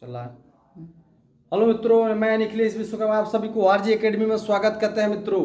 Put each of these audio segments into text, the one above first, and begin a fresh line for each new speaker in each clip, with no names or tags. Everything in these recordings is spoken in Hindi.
चल रहा है। हेलो मित्रों, मैं निखिलेश विश्वकर्मा आप सभी को आरजी एकेडमी में स्वागत करते हैं। मित्रों,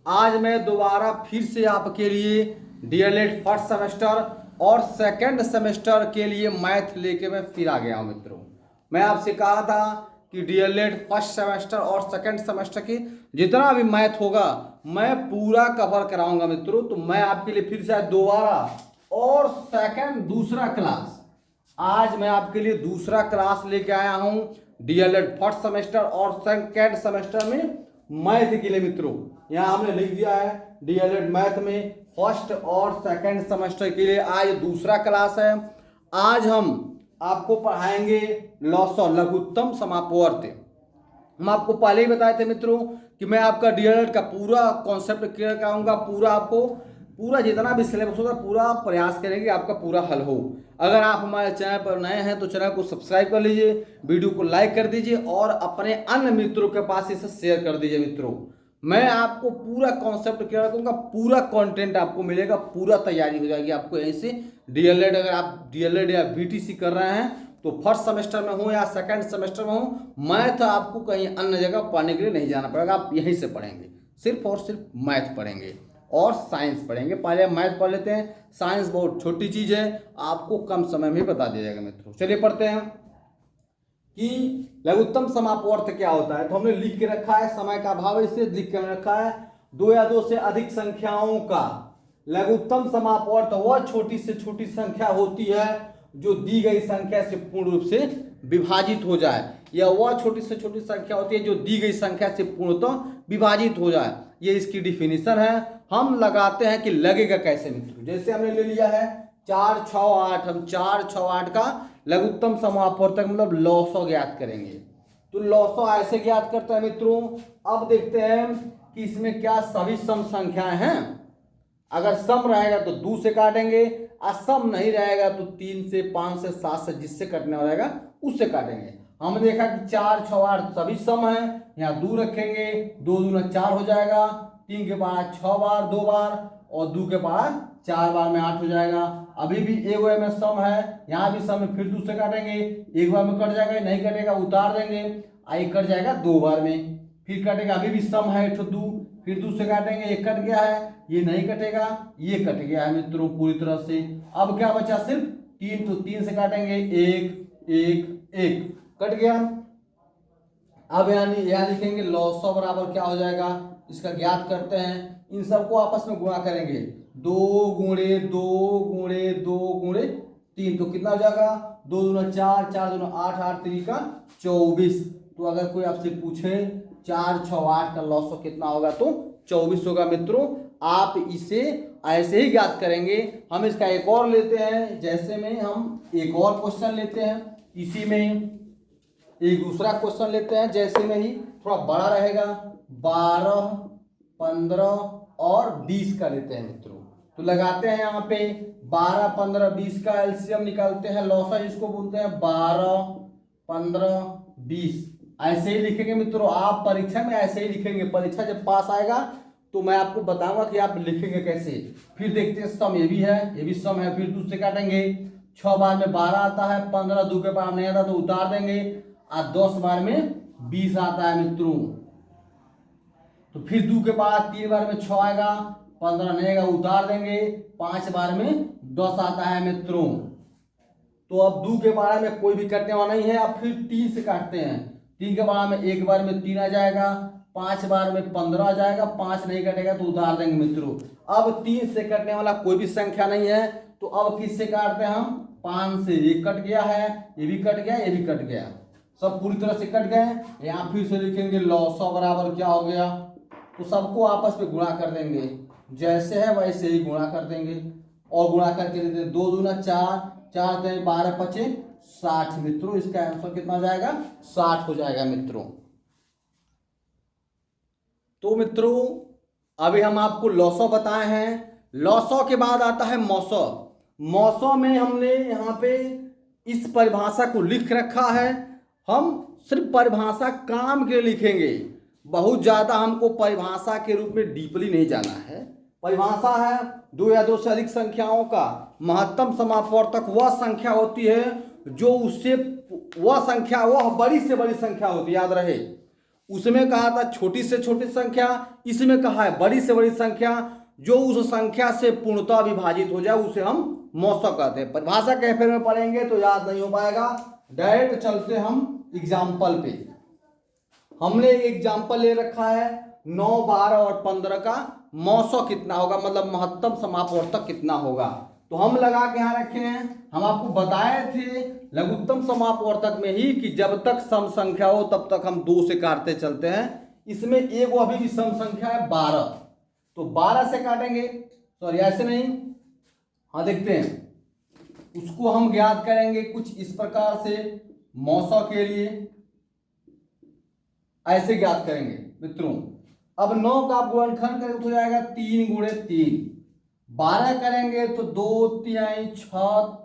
आज मैं दोबारा फिर से आपके लिए डीएलएड फर्स्ट सेमेस्टर और सेकंड सेमेस्टर के लिए मैथ लेके मैं फिर आ गया हूं। मित्रों, मैं आपसे कहा था कि डीएलएड फर्स्ट सेमेस्टर और सेकंड सेमेस्टर की जितना भी मैथ होगा मैं पूरा कवर कराऊंगा। मित्रों, तो मैं आपके लिए फिर से दोबारा और सेकंड दूसरा क्लास आज मैं आपके लिए दूसरा क्लास लेके आया हूं डीएलएड फर्स्ट सेमेस्टर और सेकंड सेमेस्टर में मैथ के लिए। मित्रों, यहां हमने लिख दिया है डीएलएड मैथ में फर्स्ट और सेकंड सेमेस्टर के लिए आज दूसरा क्लास है। आज हम आपको पढ़ाएंगे लॉसो लघुत्तम समापवर्त। हम आपको पहले ही बताए थे मित्रों कि मैं आपका डीएलएड का पूरा कॉन्सेप्ट क्लियर कराऊंगा, पूरा जितना भी सिलेबस होगा पूरा प्रयास करेंगे आपका पूरा हल हो। अगर आप हमारे चैनल पर नए हैं तो चैनल को सब्सक्राइब कर लीजिए, वीडियो को लाइक कर दीजिए और अपने अन्य मित्रों के पास इसे शेयर कर दीजिए। मित्रों, मैं आपको पूरा कॉन्सेप्ट क्लियर करूंगा, पूरा कंटेंट आपको मिलेगा, पूरा तैयारी हो जाएगी आपको यहीं से। डीएलएड अगर आप डीएलएड या बीटीसी कर रहे हैं तो फर्स्ट सेमेस्टर में हो या सेकंड सेमेस्टर में हो, मैथ आपको कहीं अन्य जगह पढ़ने के लिए नहीं जाना पड़ेगा, आप यहीं से पढ़ेंगे। सिर्फ और सिर्फ मैथ पढ़ेंगे और साइंस पढ़ेंगे। पहले मैथ पढ़ लेते हैं, साइंस बहुत छोटी चीज है, आपको कम समय में बता दिया जाएगा। मित्रों, चलिए पढ़ते हैं कि लघुत्तम समापवर्त क्या होता है। तो हमने लिख के रखा है, समय का अभाव है इसलिए लिख के रखा है, दो या दो से अधिक संख्याओं का लघुत्तम समापवर्त वह छोटी से छोटी संख्या होती है जो दी गई संख्या से पूर्ण रूप से विभाजित हो जाए, या वह छोटी से छोटी संख्या होती है जो दी गई संख्या से पूर्णतः विभाजित हो जाए। ये इसकी डिफिनीशन है। हम लगाते हैं कि लगेगा कैसे। मित्रों, जैसे हमने ले लिया है 4, 6, 8, हम 4, 6, 8 का लघुत्तम समापवर्तक मतलब लॉसो ज्ञात करेंगे। तो लॉसो ऐसे ज्ञात करते हैं। मित्रों, अब देखते हैं कि इसमें क्या सभी सम संख्याएं हैं। अगर सम रहेगा तो 2 से काटेंगे, असम नहीं रहेगा तो 3 से, 5 से, 7 से, जिससे कटने रहेगा उससे काटेंगे। हमने देखा कि 4, 6, 8 सभी सम है, यहाँ 2 रखेंगे, 2 दूना 4 हो जाएगा, 3 के बाद 6 बार 2 बार और 2 के बाद 4 बार में 8 हो जाएगा। अभी भी एक बार में सम है, यहाँ भी सम है, फिर 2 से काटेंगे, एक बार में कट जाएगा, नहीं कटेगा उतार देंगे, आई कट जाएगा 2 बार में, फिर कटेगा, अभी भी सम है 2, फिर 2 से काटेंगे, एक कट गया है, ये नहीं कटेगा, ये कट गया है। मित्रों, पूरी तरह से अब क्या बचा, सिर्फ 3, तो 3 से काटेंगे, 1, 1, 1 कट गया। अब यहाँ लिखेंगे लॉसो बराबर क्या हो जाएगा, इसका ज्ञात करते हैं। इन सबको आपस में गुणा करेंगे, 2 गुणे 2 गुणे 2 गुणे 3, तो कितना हो जाएगा, 2 दूना 4, 4 दूना 8, 8 3 का 24। तो अगर कोई आपसे पूछे 4, 6, 8 का लॉसो कितना होगा तो 24 होगा। मित्रों, आप इसे ऐसे ही ज्ञात करेंगे। हम इसका एक और लेते हैं, जैसे में हम एक और क्वेश्चन लेते हैं, इसी में एक दूसरा क्वेश्चन लेते हैं, जैसे में ही थोड़ा बड़ा रहेगा, 12, 15 और 20 का लेते हैं। मित्रों, तो लगाते हैं यहाँ पे 12, 15, 20 का एलसीएम निकालते हैं, लॉसा जिसको बोलते हैं 12, 15, 20 ऐसे ही लिखेंगे। मित्रों, आप परीक्षा में ऐसे ही लिखेंगे, परीक्षा जब पास आएगा तो मैं आपको बताऊंगा कि आप लिखेंगे कैसे। फिर देखते हैं सम, ये भी है, ये भी सम है, फिर 2 से काटेंगे, 6 बार में 12 आता है, 15 2 के बार नहीं आता तो उतार देंगे, और 10 बार में 20 आता है। मित्रों, तो फिर 2 के बाद 3 बार में 6 आएगा, 15 नहीं आएगा उतार देंगे, 5 बार में 10 आता है। मित्रों, तो अब 2 के बारे में कोई भी कटने वाला नहीं है। अब फिर 3 से काटते हैं, 3 के बारे में एक बार में 3 आ जाएगा, 5 बार में 15 आ जाएगा, 5 नहीं कटेगा तो उतार देंगे। मित्रों, अब 3 से कटने वाला कोई भी संख्या नहीं है, तो अब किससे काटते हैं हम, 5 से। ये कट गया है, ये भी कट गया, ये भी कट गया, सब पूरी तरह से कट गए। यहाँ फिर से लिखेंगे लॉसो बराबर क्या हो गया, तो सबको आपस में गुणा कर देंगे, जैसे है वैसे ही गुणा कर देंगे और गुणा करके देते हैं, 2 दूना 4, 4 3 12 5 60। मित्रों, इसका आंसर कितना हो जाएगा, 60 हो जाएगा। मित्रों, तो मित्रों अभी हम आपको लॉसो बताए हैं। लॉसो के बाद आता है मौसो। मौसो में हमने यहाँ पे इस परिभाषा को लिख रखा है। हम सिर्फ परिभाषा काम के लिखेंगे, बहुत ज्यादा हमको परिभाषा के रूप में डीपली नहीं जाना है। परिभाषा है, 2 या 2 से अधिक संख्याओं का महत्तम समापवर्तक वह संख्या होती है जो उससे वह संख्या वह बड़ी से बड़ी संख्या होती, याद रहे। उसमें कहा था छोटी से छोटी संख्या, इसमें कहा है बड़ी से बड़ी संख्या। जो उस संख्या से पूर्णतः विभाजित हो जाए उसे हम मौसक कहते हैं। परिभाषा कैफे में पढ़ेंगे तो याद नहीं हो पाएगा। डायरेक्ट चलते हम एग्जाम्पल पे। हमने एक एग्जाम्पल ले रखा है 9, 12 और 15 का मौसक कितना होगा, मतलब महत्तम समापवर्तक कितना होगा। तो हम लगा के यहाँ रखे हैं, हम आपको बताए थे लघुत्तम समापवर्तक में ही कि जब तक सम संख्या हो तब तक हम 2 से काटते चलते हैं। इसमें एक वो अभी भी सम संख्या है 12, तो 12 से काटेंगे, सॉरी ऐसे नहीं, हाँ देखते हैं। उसको हम ज्ञात करेंगे कुछ इस प्रकार से, मौसक के लिए ऐसे ज्ञात करेंगे मित्रों। अब 9 का गुणनखंड करेंगे तो हो जाएगा 3 गुणे 3, 12 करेंगे तो 2 तिहाई 6,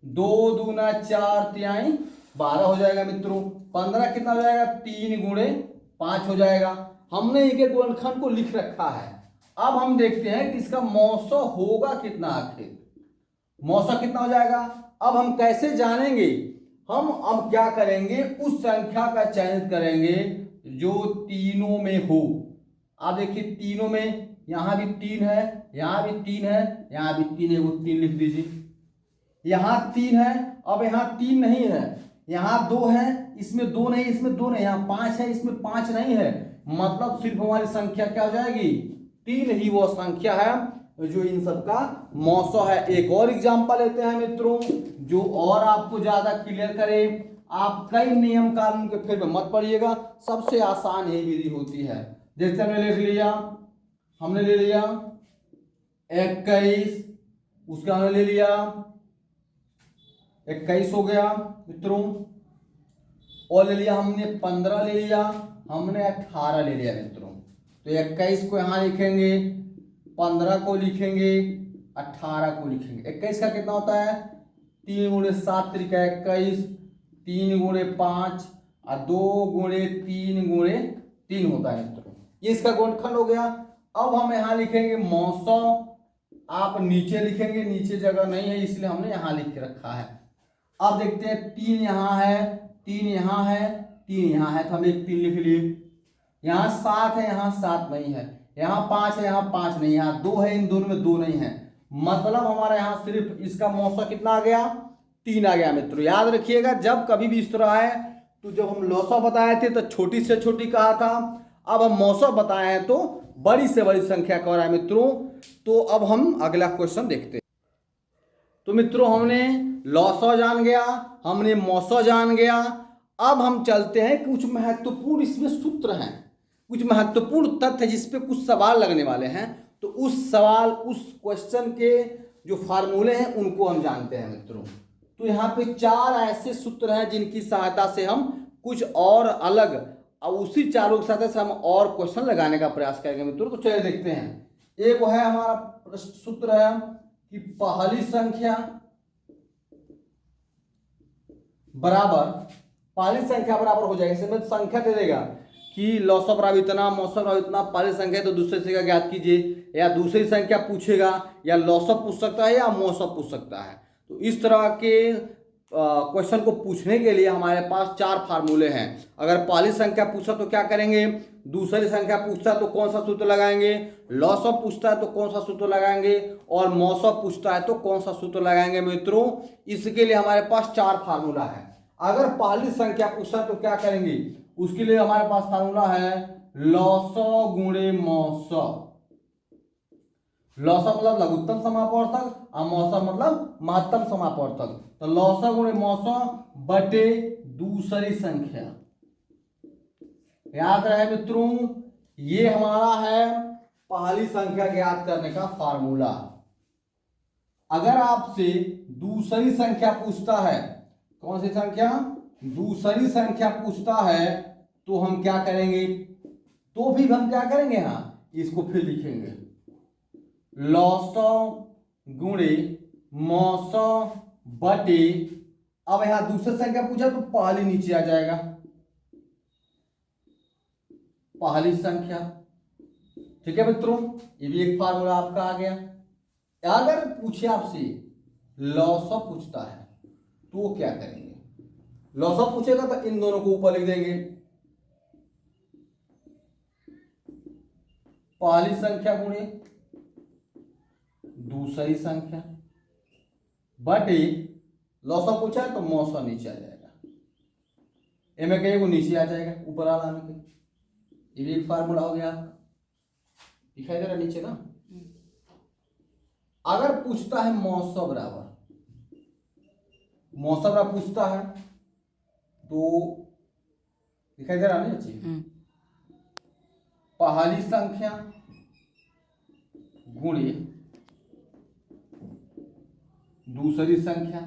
2 दूना 4 तिहाई 12 हो जाएगा मित्रों। 15 कितना हो जाएगा, 3 गुणे 5 हो जाएगा। हमने एक गुणनखंड को लिख रखा है। अब हम देखते हैं कि इसका मौसक होगा कितना, आखिर मौसक कितना हो जाएगा। अब हम कैसे जानेंगे, हम अब क्या करेंगे, उस संख्या का चयन करेंगे जो तीनों में हो। आप देखिए तीनों में, यहां भी 3 है, यहां भी 3 है, यहां भी 3 है, वो 3 लिख दीजिए। यहां 3 है, अब यहां 3 नहीं है, यहां 2 है, इसमें 2 नहीं, इसमें 2 नहीं, यहां 5 है, इसमें 5 नहीं है। मतलब सिर्फ हमारी संख्या क्या हो जाएगी, 3 ही वो संख्या है जो इन सबका मौसक है। एक और एग्जांपल लेते हैं मित्रों, जो और आपको ज्यादा क्लियर करे। आप कई नियम कानून के फिर में मत पढ़िएगा, सबसे आसान यही विधि होती है। जैसे हमने ले लिया 21, उसका हमने ले लिया 21 हो गया मित्रों, और ले लिया हमने 15 ले लिया, हमने 18 ले लिया मित्रों। तो 21 को यहां लिखेंगे, 15 को लिखेंगे, 18 को लिखेंगे। 21 का कितना होता है, 3 गुणे 7 त्रिका 21, 3 गुणे 5 और 2 गुणे 3 गुणे 3 होता है मित्रों। ये इसका गुणनखंड हो गया। अब हम यहाँ लिखेंगे मौसक, आप नीचे लिखेंगे, नीचे जगह नहीं है इसलिए हमने यहाँ लिख के रखा है। अब देखते हैं 3 यहाँ है, 3 यहाँ है, 3 यहाँ है, तो हम एक 3 लिख लिए। यहाँ 7 है, यहाँ 7 नहीं है, यहाँ 5 है, यहाँ 5 नहीं, यहाँ 2 है, इन दोनों में 2 नहीं है। मतलब हमारा यहाँ सिर्फ इसका मौसक कितना आ गया, 3 आ गया मित्रों। याद रखिएगा जब कभी भी इस तरह आए तो जब हम लौसा बताए थे तो छोटी से छोटी कहा था, अब हम मौसक बताए हैं तो बड़ी से बड़ी संख्या कह रहा है मित्रों। तो अब हम अगला क्वेश्चन देखते हैं। तो मित्रों हमने लौसा जान गया, हमने मौसक जान गया। अब हम चलते हैं, कुछ महत्वपूर्ण इसमें सूत्र हैं, कुछ महत्वपूर्ण तथ्य जिसपे कुछ सवाल लगने वाले हैं। तो उस सवाल, उस क्वेश्चन के जो फार्मूले हैं उनको हम जानते हैं मित्रों। तो यहाँ पे 4 ऐसे सूत्र हैं जिनकी सहायता से हम कुछ और अलग, और उसी चारों की सहायता से हम और क्वेश्चन लगाने का प्रयास करेंगे मित्रों। तो चलिए देखते हैं। एक वो है हमारा सूत्र है कि पहली संख्या बराबर हो जाएगा। इसमें संख्या दे देगा कि लौसा बराबर इतना, मौसक बराबर इतना, पहली संख्या तो दूसरी संख्या ज्ञात कीजिए, या दूसरी संख्या पूछेगा, या लौसा पूछ सकता है या मौसक पूछ सकता है। तो इस तरह के क्वेश्चन को पूछने के लिए हमारे पास 4 फार्मूले हैं। अगर पहली संख्या पूछा तो क्या करेंगे, दूसरी संख्या पूछता है तो कौन सा सूत्र लगाएंगे, लौसा पूछता है तो कौन सा सूत्र लगाएंगे, और मौसक पूछता है तो कौन सा सूत्र लगाएंगे मित्रों। इसके लिए हमारे पास 4 फार्मूला है। अगर पहली संख्या पूछता है तो क्या करेंगे, उसके लिए हमारे पास फार्मूला है लौसा गुणे मौसक। लौसा मतलब लघुत्तम समापवर्तक और मौसक मतलब महत्तम समापवर्तक। तो लौसा गुणे मौसक बटे दूसरी संख्या। याद रहे मित्रों, ये हमारा है पहली संख्या ज्ञात करने का फार्मूला। अगर आपसे दूसरी संख्या पूछता है, कौन सी संख्या, दूसरी संख्या पूछता है, तो हम क्या करेंगे, तो भी हम क्या करेंगे, हाँ इसको फिर लिखेंगे लौसा गुणे मौसक बटे, अब यहां दूसरी संख्या पूछा तो पहली नीचे आ जाएगा, पहली संख्या। ठीक है मित्रों, ये भी एक फार्मूला आपका आ गया। अगर पूछे आपसे लौसा पूछता है तो क्या करेंगे, लॉसा पूछेगा तो इन दोनों को ऊपर लिख देंगे, पहली संख्या गुणे दूसरी संख्या बटे लॉसा पूछा है तो मौसा नीचे आ जाएगा, ए में कहीं वो नीचे आ जाएगा ऊपर आ लाने के, ये भी एक फार्मूला हो गया, दिखाई दे रहा नीचे ना। अगर पूछता है मौसा बराबर पूछता है तो दिखाई दे रहा नहीं अच्छी, पहली संख्या गुणे दूसरी संख्या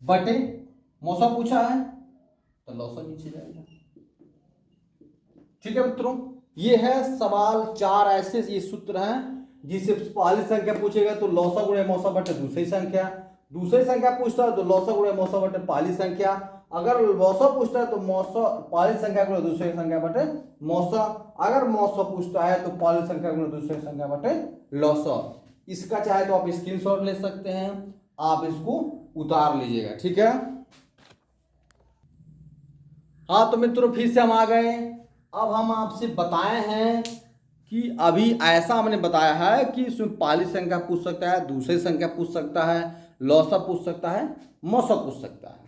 बटे मौसा पूछा है तो लौसा नीचे जाएगा। ठीक है मित्रों, ये है सवाल 4 ऐसे ये सूत्र हैं जिसे पहली संख्या पूछेगा तो लौसा गुणे मौसा बटे दूसरी संख्या पूछता है तो लौसा गुणे मौसा बटे पहली संख्या, अगर मौसा पूछता है तो मौसा पहली संख्या गुणे दूसरी संख्या बटे मौसा, अगर मौसा पूछता है तो पहली संख्या गुणे दूसरी संख्या बटे लौसा। इसका चाहे तो आप स्क्रीनशॉट ले सकते हैं, आप इसको उतार लीजिएगा। ठीक है, हाँ तो मित्रों फिर से हम आ गए। अब हम आपसे बताए हैं कि अभी ऐसा हमने बताया है कि इसमें पहली संख्या पूछ सकता है, दूसरी संख्या पूछ सकता है, लौसा पूछ सकता है, मौसा पूछ सकता है।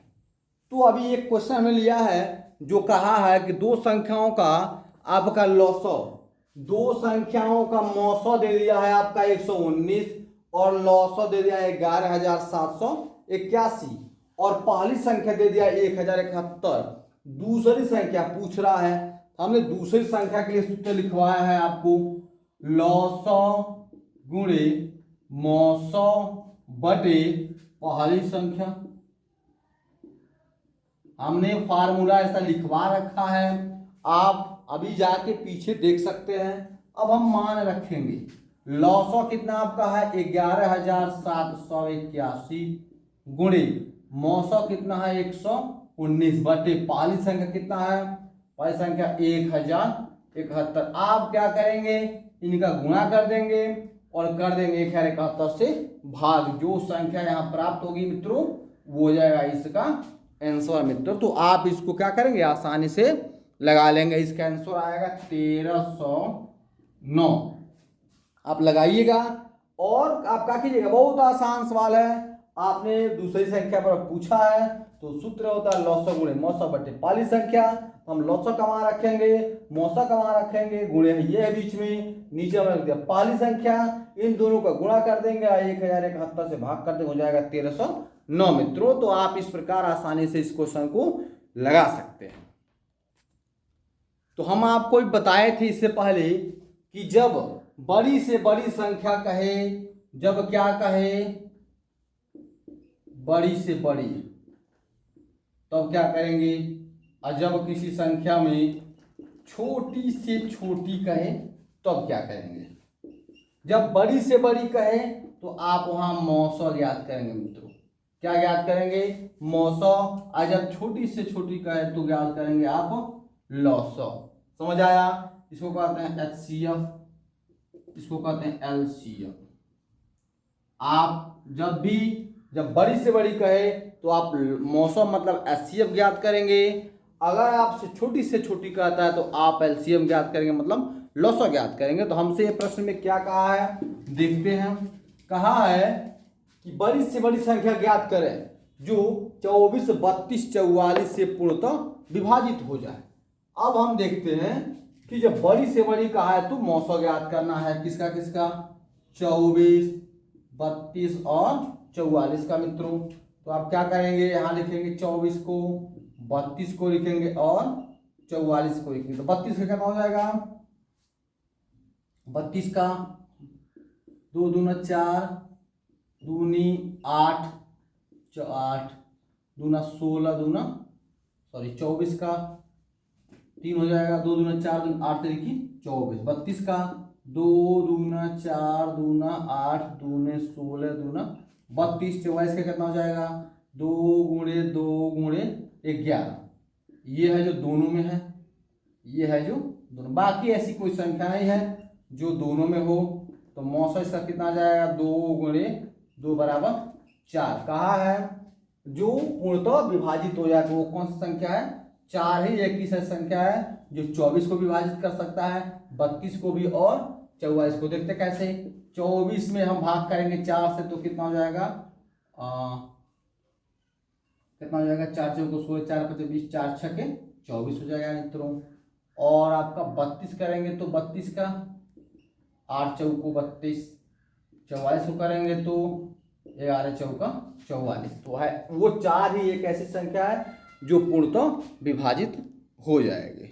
तो अभी एक क्वेश्चन हमें लिया है जो कहा है कि दो संख्याओं का आपका लौसा, दो संख्याओं का मौसा दे दिया है आपका 119 और लौसा दे दिया 11,781 और पहली संख्या दे दिया 1071, दूसरी संख्या पूछ रहा है। हमने दूसरी संख्या के लिए सूत्र लिखवाया है आपको, लौसा गुणे मौसा बटे पहली संख्या। हमने फार्मूला ऐसा लिखवा रखा है, आप अभी जाके पीछे देख सकते हैं। अब हम मान रखेंगे लौसा कितना आपका है 11,781 गुणे मौसा कितना है 119 बटे पहली संख्या कितना है, पहली संख्या 1071। आप क्या करेंगे, इनका गुणा कर देंगे और कर देंगे 1071 से भाग, जो संख्या यहाँ प्राप्त होगी मित्रों वो हो जाएगा इसका आंसर मित्रों। तो आप इसको क्या करेंगे, आसानी से लगा लेंगे, इसका आंसर आएगा 1309। आप लगाइएगा और आप क्या कीजिएगा, बहुत आसान सवाल है, आपने दूसरी संख्या पर पूछा है तो सूत्र होता है लौसा गुणे मौसा बटे पहली संख्या। हम लौसा कमा रखेंगे, मौसा कमा रखेंगे, गुणे ये है बीच में, नीचे हमने रख दिया पहली संख्या, इन दोनों का गुणा कर देंगे 1071 से भाग कर देंगे, हो जाएगा 1309 मित्रों। तो आप इस प्रकार आसानी से इस क्वेश्चन को लगा सकते हैं। तो हम आपको बताए थे इससे पहले कि जब बड़ी से बड़ी संख्या कहे, जब क्या कहे बड़ी से बड़ी, तब क्या करेंगे, और जब किसी संख्या में छोटी से छोटी कहे तब क्या करेंगे। जब बड़ी से बड़ी कहे तो आप वहां मौसा याद करेंगे मित्रों, क्या याद करेंगे, मौसा। और जब छोटी से छोटी कहे तो याद करेंगे आप लौसा। समझ आया, इसको कहते हैं HCF, इसको कहते हैं LCM। आप जब बड़ी से बड़ी कहे तो आप मौसा मतलब HCF ज्ञात करेंगे, अगर आपसे छोटी से छोटी कहता है तो आप LCM ज्ञात करेंगे मतलब लौसा ज्ञात करेंगे। तो हमसे ये प्रश्न में क्या कहा है देखते हैं, कहा है कि बड़ी से बड़ी संख्या ज्ञात करें जो 24, 32, 44 से पूर्णतः विभाजित हो जाए। अब हम देखते हैं कि जब बड़ी से बड़ी कहा है तो मौसा ज्ञात करना है, किसका किसका, 24, 32 और 44 का मित्रों। तो आप क्या करेंगे, यहाँ लिखेंगे 24 को, 32 को लिखेंगे और 44 को लिखेंगे। तो 32 का क्या हो जाएगा, 32 का 2 दूना 4, दूनी 8, 8 दूना 16, 24 का 3 हो जाएगा, 2 दूना 4, 8 तरीकी 24, 32 का 2 दूना 4, दूना 8, दूने 16, दूना 32, 44 का कितना हो जाएगा 2 गुणे 2 गुणे 11। ये है जो दोनों में है, ये है जो दोनों, बाकी ऐसी कोई संख्या नहीं है जो दोनों में हो। तो मौसा इसका कितना आ जाएगा 2 गुणे 2 बराबर 4। कहा है जो पूर्णतः विभाजित हो जाएगा। वो कौन सी संख्या है? 4 ही एक ऐसी संख्या है जो 24 को विभाजित कर सकता है, 32 को भी और 44 को। देखते कैसे? 24 में हम भाग करेंगे 4 से तो कितना हो जाएगा? कितना हो जाएगा? 4 चौको 16, 4 पचे 20, 4 छके 24 हो जाएगा मित्रों। और आपका 32 करेंगे तो 32 का 8 चौको 32, 44 को करेंगे तो 11 चौका 44। तो है वो 4 ही एक ऐसी संख्या है जो पूर्णतः विभाजित हो जाएगी।